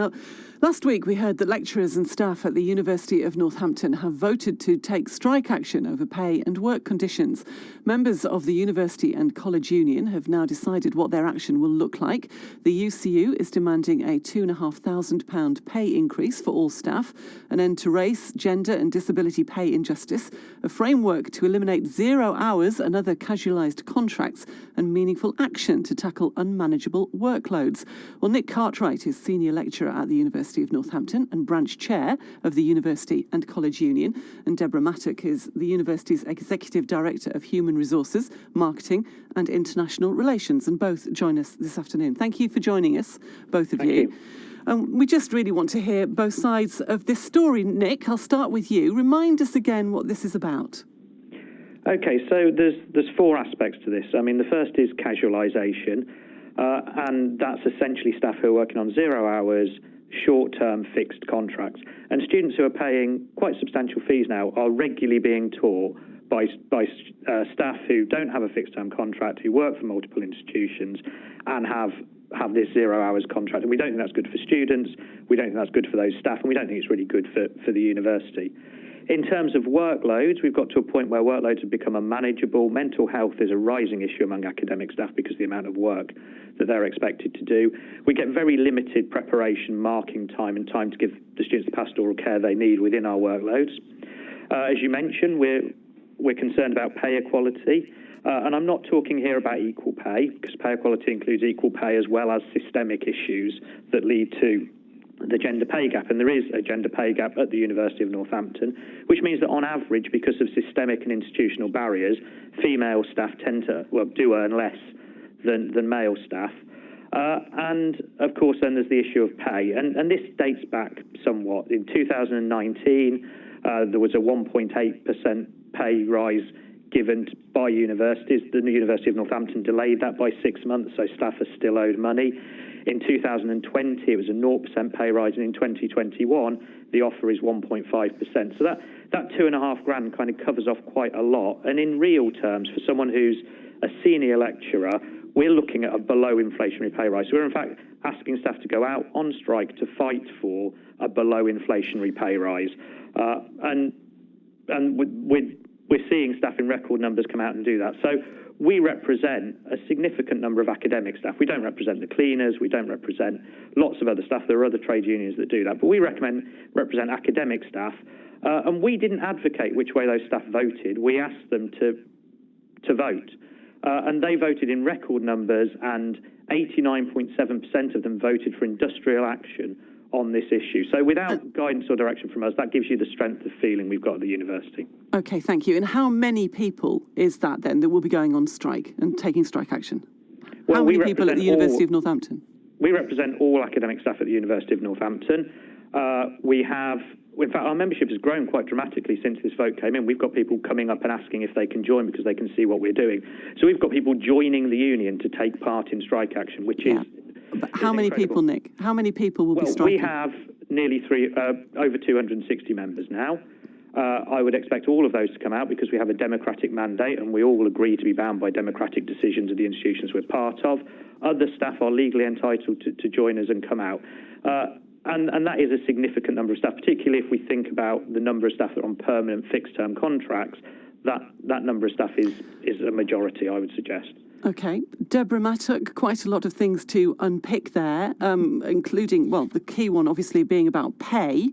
Now, last week we heard that lecturers and staff at the University of Northampton have voted to take strike action over pay and work conditions. Members of the University and College Union have now decided what their action will look like. The UCU is demanding a £2,500 pay increase for all staff, an end to race, gender and disability pay injustice, a framework to eliminate 0 hours and other casualised contracts, and meaningful action to tackle unmanageable workloads. Well, Nick Cartwright is Senior Lecturer at the University of Northampton and Branch Chair of the University and College Union, and Deborah Mattock is the University's Executive Director of Human Resources, Marketing and International Relations, and both join us this afternoon. Thank you for joining us, both of you. We just really want to hear both sides of this story. Nick, I'll start with you. Remind us again what this is about. Okay, so there's 4 aspects to this. I mean, the first is casualisation, and that's essentially staff who are working on 0 hours, short-term fixed contracts. And students who are paying quite substantial fees now are regularly being taught by staff who don't have a fixed-term contract, who work for multiple institutions and have this 0 hours contract. And we don't think that's good for students, we don't think that's good for those staff, and we don't think it's really good for the university. In terms of workloads, we've got to a point where workloads have become unmanageable. Mental health is a rising issue among academic staff because of the amount of work that they're expected to do. We get very limited preparation, marking time, and time to give the students the pastoral care they need within our workloads. As you mentioned, we're concerned about pay equality. And I'm not talking here about equal pay, because pay equality includes equal pay as well as systemic issues that lead to the gender pay gap. And there is a gender pay gap at the University of Northampton, which means that on average, because of systemic and institutional barriers, female staff do earn less than male staff. And of course, then there's the issue of pay. And this dates back somewhat. In 2019, there was a 1.8% pay rise given by universities. The University of Northampton delayed that by 6 months, so staff are still owed money. In 2020, it was a 0% pay rise, and in 2021, the offer is 1.5%. So that £2,500 kind of covers off quite a lot. And in real terms, for someone who's a senior lecturer, we're looking at a below inflationary pay rise. So we're in fact asking staff to go out on strike to fight for a below inflationary pay rise. And we're seeing staff in record numbers come out and do that. So we represent a significant number of academic staff. We don't represent the cleaners, we don't represent lots of other staff. There are other trade unions that do that, but we represent academic staff. And we didn't advocate which way those staff voted. We asked them to vote. And they voted in record numbers, and 89.7% of them voted for industrial action on this issue. So without guidance or direction from us, that gives you the strength of feeling we've got at the university. OK, thank you. And how many people is that then that will be going on strike and taking strike action? Well, how many people at the University of Northampton? We represent all academic staff at the University of Northampton. In fact, our membership has grown quite dramatically since this vote came in. We've got people coming up and asking if they can join because they can see what we're doing. So we've got people joining the union to take part in strike action, which is... But how many people, Nick? How many people will be striking? We have nearly over 260 members now. I would expect all of those to come out because we have a democratic mandate and we all agree to be bound by democratic decisions of the institutions we're part of. Other staff are legally entitled to join us and come out. And that is a significant number of staff, particularly if we think about the number of staff that are on permanent fixed-term contracts. That number of staff is a majority, I would suggest. OK. Deborah Mattock, quite a lot of things to unpick there, including, well, the key one obviously being about pay.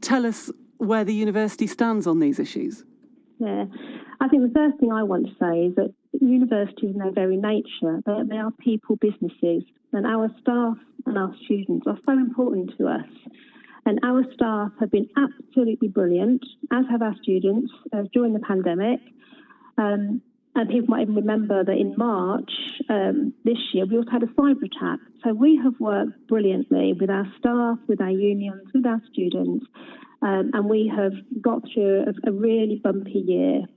Tell us where the university stands on these issues. Yeah, I think the first thing I want to say is that universities in their very nature, they are people businesses, and our staff and our students are so important to us. And our staff have been absolutely brilliant, as have our students, during the pandemic. And people might even remember that in March this year, we also had a cyber attack. So we have worked brilliantly with our staff, with our unions, with our students, and we have got through a really bumpy year.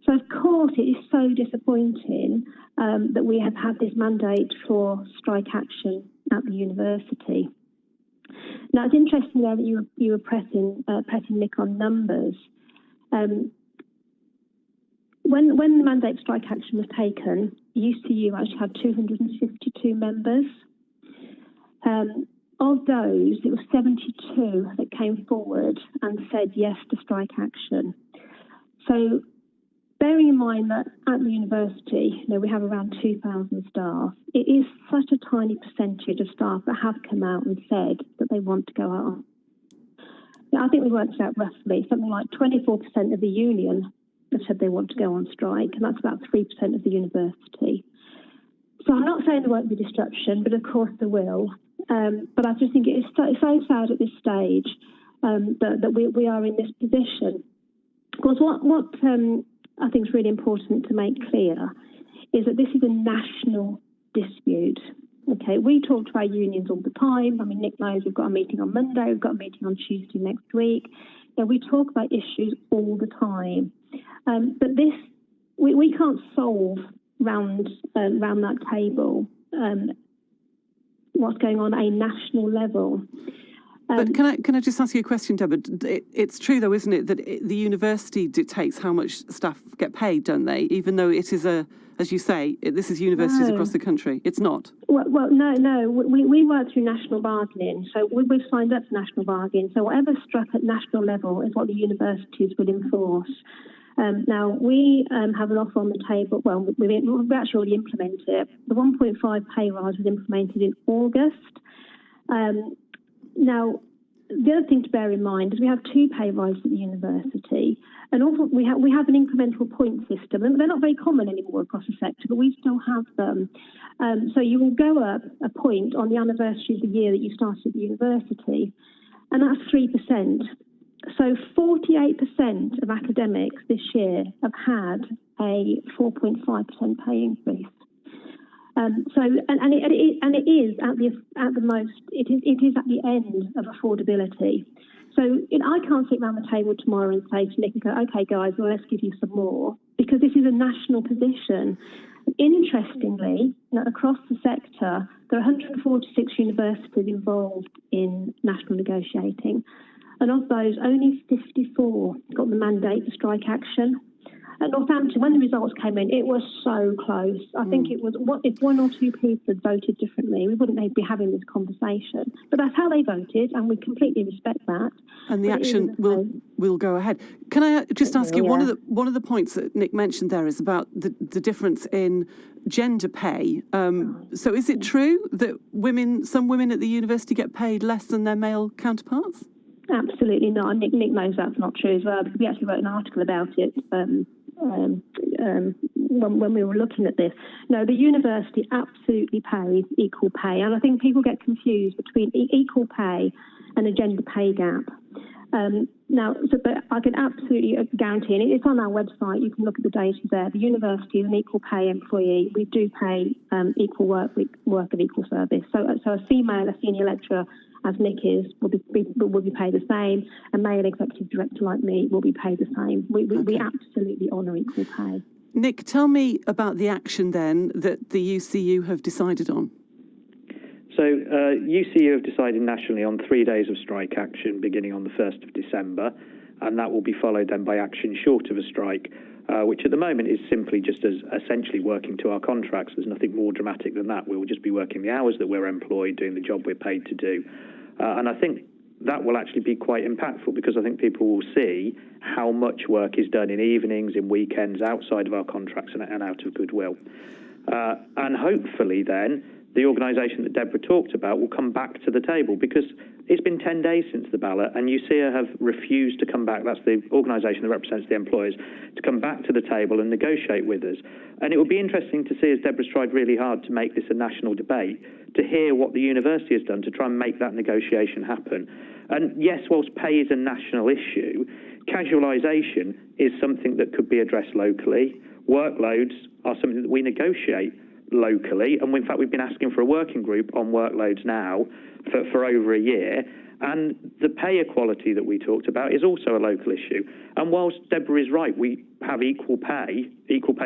So, of course, it is so disappointing that we have had this mandate for strike action at the university. Now, it's interesting there that you were pressing Nick on numbers. When the mandate strike action was taken, UCU actually had 252 members. of those, it was 72 that came forward and said yes to strike action. So bearing in mind that at the university, we have around 2,000 staff, it is such a tiny percentage of staff that have come out and said that they want to go out. I think we worked out roughly something like 24% of the union that said they want to go on strike, and that's about 3% of the university. So I'm not saying there won't be disruption, but of course there will. But I just think it's so sad at this stage that we are in this position. Of course, what I think is really important to make clear is that this is a national dispute. Okay, we talk to our unions all the time. I mean, Nick knows we've got a meeting on Monday, we've got a meeting on Tuesday next week. We talk about issues all the time. But this, we can't solve round that table what's going on at a national level. But can I just ask you a question, Deborah? It's true, though, isn't it, that the university dictates how much staff get paid, don't they? Even though it is as you say, this is universities across the country. It's not. Well, no. We work through national bargaining, so we've signed up to national bargaining. So whatever's struck at national level is what the universities will enforce. Now, we have an offer on the table. Well, we've actually already implemented it. The 1.5 pay rise was implemented in August. Now, the other thing to bear in mind is we have 2 pay rises at the university, and also we have an incremental point system, and they're not very common anymore across the sector, but we still have them. So you will go up a point on the anniversary of the year that you started at the university, and that's 3%. So 48% of academics this year have had a 4.5% pay increase. It is at the end of affordability. So I can't sit around the table tomorrow and say to Nick and go, okay, guys, well, let's give you some more, because this is a national position. Interestingly, across the sector, there are 146 universities involved in national negotiating, and of those, only 54 got the mandate for strike action. At Northampton, when the results came in, it was so close. I think it was, if 1 or 2 people had voted differently, we wouldn't be having this conversation. But that's how they voted, and we completely respect that. And the action will go ahead. Can I just ask you, one of the points that Nick mentioned there is about the difference in gender pay. So is it true that some women at the university get paid less than their male counterparts? Absolutely not. And Nick knows that's not true as well, because we actually wrote an article about it when we were looking at this. No, the university absolutely pays equal pay, and I think people get confused between equal pay and a gender pay gap. But I can absolutely guarantee, and it's on our website, you can look at the data there, the university is an equal pay employee. We do pay equal work of equal service. So a female, a senior lecturer, as Nick is, will be paid the same. A male executive director like me will be paid the same. We absolutely honour equal pay. Nick, tell me about the action then that the UCU have decided on. So UCU have decided nationally on 3 days of strike action beginning on the 1st of December, and that will be followed then by action short of a strike, which at the moment is simply just as essentially working to our contracts. There's nothing more dramatic than that. We will just be working the hours that we're employed, doing the job we're paid to do. And I think that will actually be quite impactful, because I think people will see how much work is done in evenings, in weekends, outside of our contracts and out of goodwill. And hopefully then the organisation that Deborah talked about will come back to the table, because it's been 10 days since the ballot, and UCU have refused to come back. That's the organisation that represents the employers, to come back to the table and negotiate with us. And it will be interesting to see, as Deborah's tried really hard to make this a national debate, to hear what the university has done to try and make that negotiation happen. And yes, whilst pay is a national issue, casualisation is something that could be addressed locally. Workloads are something that we negotiate locally, and in fact we've been asking for a working group on workloads now for over a year. And the pay equality that we talked about is also a local issue. And whilst Deborah is right, we have equal pay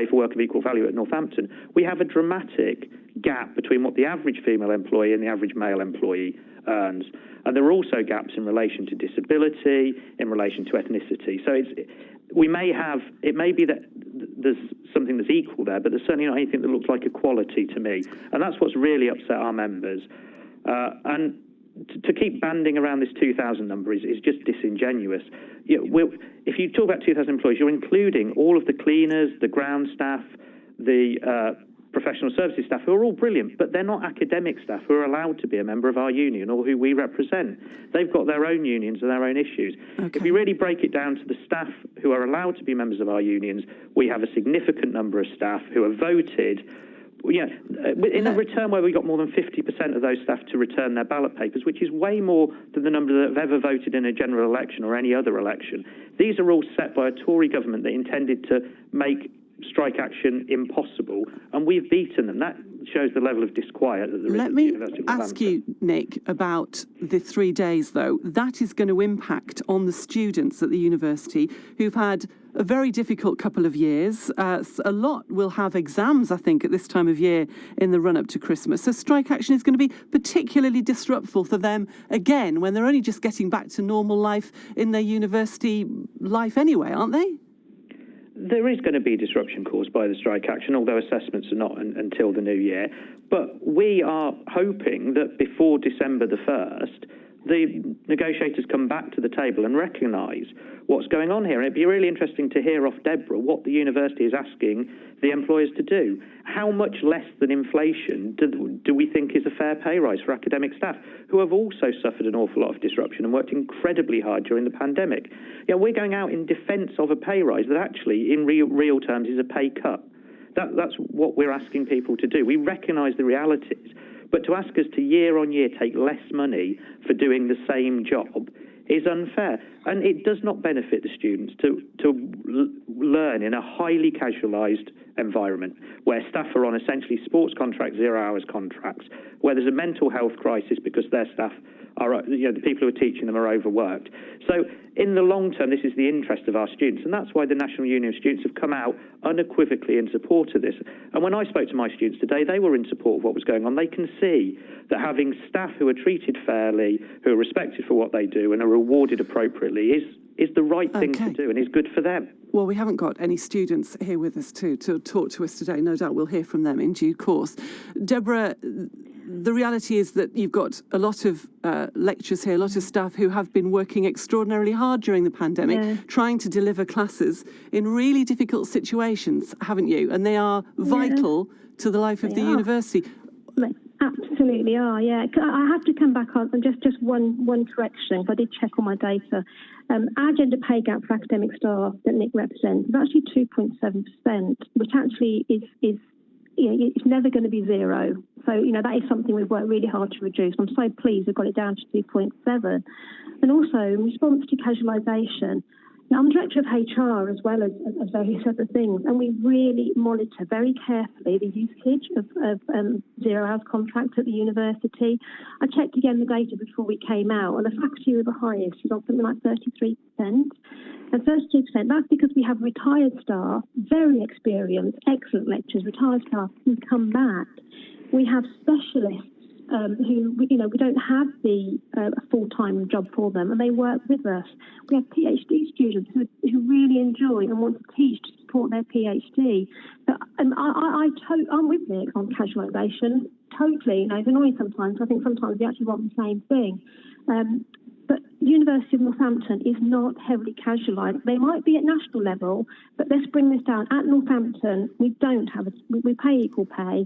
for work of equal value at Northampton, we have a dramatic gap between what the average female employee and the average male employee earns. And there are also gaps in relation to disability, in relation to ethnicity. So it may be that there's something that's equal there, but there's certainly not anything that looks like equality to me. And that's what's really upset our members. And to keep banding around this 2,000 number is just disingenuous. If you talk about 2,000 employees, you're including all of the cleaners, the ground staff, the professional services staff, who are all brilliant, but they're not academic staff who are allowed to be a member of our union or who we represent. They've got their own unions and their own issues. Okay. If you really break it down to the staff who are allowed to be members of our unions, we have a significant number of staff who have voted. In a return where we got more than 50% of those staff to return their ballot papers, which is way more than the number that have ever voted in a general election or any other election. These are all set by a Tory government that intended to make strike action impossible, and we've beaten them. That shows the level of disquiet that there is at the University of Northampton. Let me ask you, Nick, about the 3 days, though. That is going to impact on the students at the university who've had a very difficult couple of years. A lot will have exams, I think, at this time of year in the run-up to Christmas. So strike action is going to be particularly disruptful for them, again, when they're only just getting back to normal life in their university life anyway, aren't they? There is going to be disruption caused by the strike action, although assessments are not until the new year. But we are hoping that before December the 1st, the negotiators come back to the table and recognise what's going on here. And it'd be really interesting to hear off Deborah what the university is asking the employers to do. How much less than inflation do we think is a fair pay rise for academic staff, who have also suffered an awful lot of disruption and worked incredibly hard during the pandemic? We're going out in defence of a pay rise that actually, in real terms, is a pay cut. That's what we're asking people to do. We recognise the realities, but to ask us to year on year take less money for doing the same job is unfair, and it does not benefit the students to learn in a highly casualised environment where staff are on essentially sports contracts, 0 hours contracts, where there's a mental health crisis because their staff are, the people who are teaching them are overworked. So in the long term, this is the interest of our students, and that's why the National Union of Students have come out unequivocally in support of this. And when I spoke to my students today, they were in support of what was going on. They can see that having staff who are treated fairly, who are respected for what they do and are rewarded appropriately is the right thing to do and is good for them. Well, we haven't got any students here with us to talk to us today. No doubt we'll hear from them in due course. Deborah, the reality is that you've got a lot of lecturers here, a lot of staff who have been working extraordinarily hard during the pandemic, trying to deliver classes in really difficult situations, haven't you? And they are vital to the life of the university. They absolutely are, yeah. I have to come back on just one correction. I did check all my data. Our gender pay gap for academic staff that Nick represents is actually 2.7%, which actually is it's never going to be zero. So, that is something we've worked really hard to reduce. I'm so pleased we've got it down to 2.7. And also, in response to casualisation, now, I'm director of HR as well as various other things, and we really monitor very carefully the usage of 0 hours contracts at the university. I checked again the data before we came out, and the faculty with the highest is on something like 33%. And 32%, that's because we have retired staff, very experienced, excellent lecturers, retired staff who come back. We have specialists who, we don't have a full-time job for them, and they work with us. We have PhD students who really enjoy and want to teach to support their PhD. So, I'm with Nick on casualisation, totally. It's annoying sometimes. I think sometimes we actually want the same thing. But the University of Northampton is not heavily casualised. They might be at national level, but let's bring this down. At Northampton, we don't have we pay equal pay.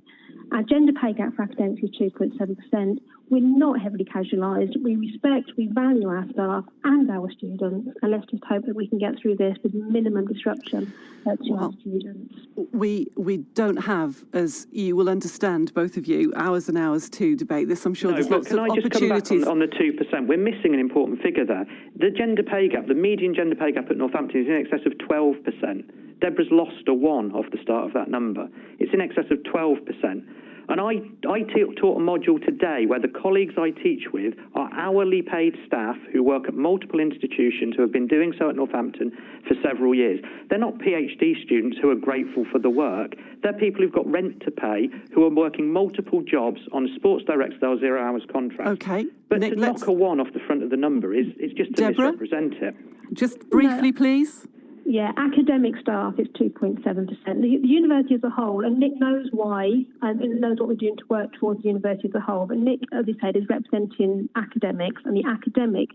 Our gender pay gap for academics is 2.7%. We're not heavily casualised. We respect, we value our staff and our students, and let's just hope that we can get through this with minimum disruption to our students. We don't have, as you will understand, both of you, hours and hours to debate this. I'm sure there's lots of opportunities. Can I just come back on the 2%? We're missing an important figure there. The gender pay gap, the median gender pay gap at Northampton is in excess of 12%. Deborah's lost a 1 off the start of that number. It's in excess of 12%. And I taught a module today where the colleagues I teach with are hourly paid staff who work at multiple institutions who have been doing so at Northampton for several years. They're not PhD students who are grateful for the work. They're people who've got rent to pay, who are working multiple jobs on a sports direct style 0 hours contract. Okay. But Nick, to knock a 1 off the front of the number is just to Deborah, misrepresent it. Just briefly, please. Yeah, academic staff is 2.7%. The university as a whole, and Nick knows why, and knows what we're doing to work towards the university as a whole, but Nick, as he said, is representing academics, and the academic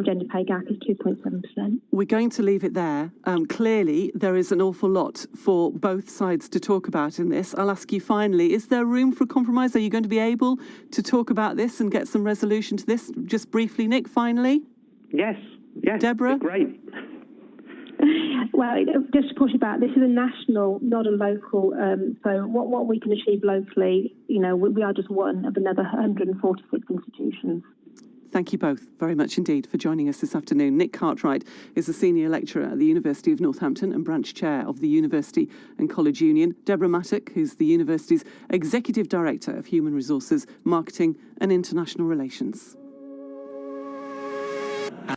gender pay gap is 2.7%. We're going to leave it there. Clearly, there is an awful lot for both sides to talk about in this. I'll ask you finally, is there room for compromise? Are you going to be able to talk about this and get some resolution to this? Just briefly, Nick, finally? Yes. Deborah? Great. Well, just to push it back, this is a national, not a local. So what we can achieve locally, we are just one of another 146 institutions. Thank you both very much indeed for joining us this afternoon. Nick Cartwright is a senior lecturer at the University of Northampton and branch chair of the University and College Union. Deborah Mattock, who's the university's executive director of human resources, marketing and international relations.